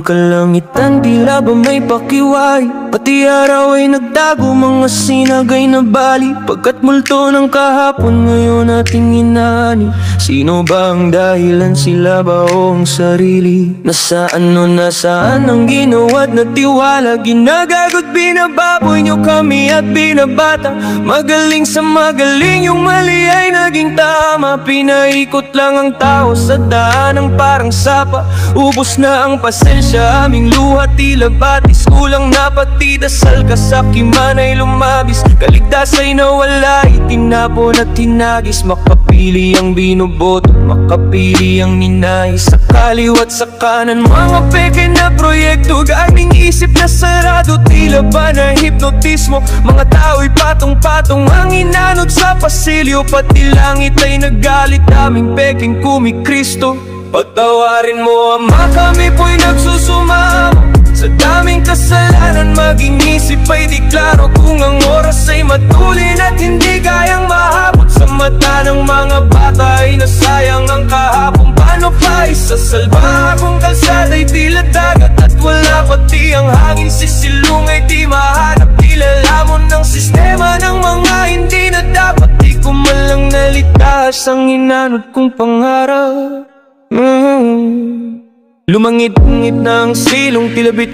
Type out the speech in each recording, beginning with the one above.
kalangitan, tila ba may pakiway? Pati araw ay nagtago, mga sinagay na bali. Pagkat multo ng kahapon, ngayon ating inani. Sino ba ang dahilan, sila ba o ang sarili? Nasaan o nasaan ang ginawa't na tiwala? Ginagagot, binababoy nyo kami at binabata. Magaling sa magaling, yung mali ay naging tama. Pinaikot lang ang tao sa daanang parang sapa. Ubos na ang pasensya, aming luha tila batis. Kulang na pati dasal, kasakiman ay lumabis. Kaligtas ay nawala, itinapon at tinagis. Makapili ang binoboto, makapili ang ninais. Sa kaliwat sa kanan, mga peke na proyekto. Galing isip na sarado, tila ba na hipnotismo. Mga tao'y patong-patong ang inanod sa pasilyo. Pati langit ay nagalit, aming peking kumikristo. Patawarin mo Ama, kami po'y nagsusumamo. Sa daming kasalanan, maging isip ay di klaro. Kung ang oras ay matulin at hindi kayang mahabot. Sa mata ng mga bata ay nasayang ang kahapon. Paano pa isasalba kung kalsada'y tila dagat? At wala pati ang hangin, sisilong ay di mahanap. Tila lamon ng sistema ng mga hindi na dapat. Di ko man lang nalitas ang inanod kong pangarap. Lumangit-ngit na ang silong, tilabit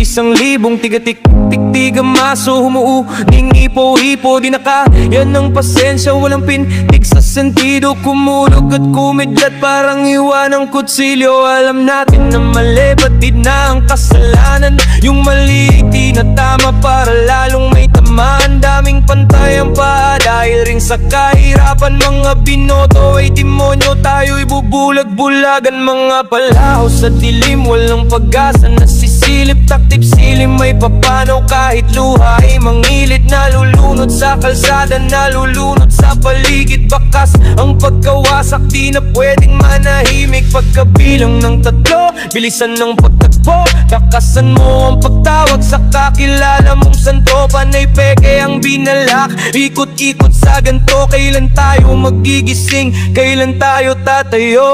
isang libong tigatik-tik-tig ang maso. Humuuning ipo-hipo, di nakayan ng pasensya. Walang pintig sa sentido, kumulog at kumidlat parang iwan ng kutsilyo. Alam natin na mali, batid na ang kasalanan. Yung mali tinatama para lalong may tamaan. Daming pantay ang paa dahil rin sa kahirapan. Mga binoto ay demonyo, tayo'y bubulag-bulagan. Mga palaho sa dilim, walang pag-asa, nasisilip. Taktip silim, may papanaw kahit luha ay mangilid. Nalulunod sa kalsada, nalulunod sa paligid. Bakas ang pagkawasak, di na pwedeng manahimik. Pagkabilang ng tatlo, bilisan ng pagtagpo. Takasan mo ang pagtawag sa kakilala mong santo. Panay peke ang binalak, ikot-ikot sa ganto. Kailan tayo magigising, kailan tayo tatayo?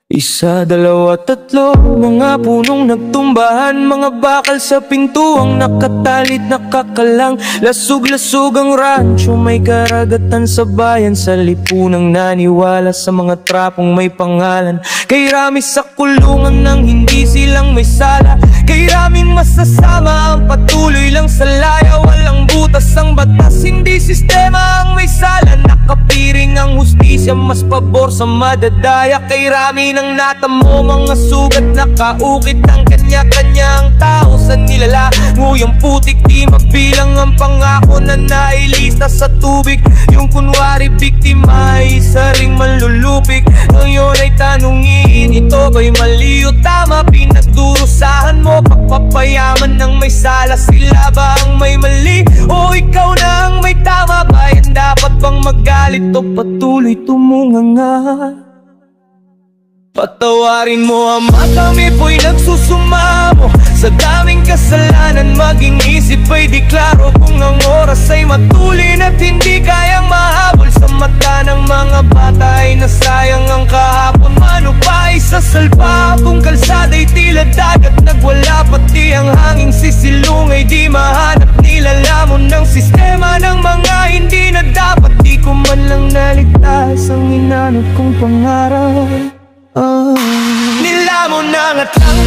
Isa, dalawa, tatlo, mga punong nagtumbahan. Mga bakal sa pintuang nakatalit, nakakalang. Lasug-lasug ang rancho, may karagatan sa bayan. Sa lipunang naniwala sa mga trapong may pangalan. Kay rami sa kulungan nang hindi silang may sala. Kay raming masasama ang patuloy lang sa laya. Walang butas ang batas, hindi sistema ang may sala. Nakapiring ang hustisya, mas pabor sa madadaya. Kay rami ng natamo, mga sugat nakaukit ang kanya-kanyang tao sa nilala. Nguyang putik, di mabilang ang pangako na nailista sa tubig. Yung kunwari biktima ay isa ring manlulupig. Ngayon ay tanungin, ito ba'y mali o tama? Pinagdurusahan mo, pagpapayaman ng may sala. Sila ba ang may mali o ikaw na ang may tama? Bayan dapat bang magalit o patuloy tumunganga? Patawarin mo Ama, kami po'y nagsusumamo. Sa daming kasalanan, maging isip ay di klaro. Kung ang oras ay matulin at hindi kayang mahabol. Sa mata ng mga bata ay nasayang ang kahapon. Mano pa isasalba kung kalsada'y tila dagat? Nagwala pati ang hanging sisilong ay di mahanap. Nilalamon ng sistema ng mga hindi na dapat. Di ko man lang naligtas ang inanod kong pangarap. Nilamon ng atlang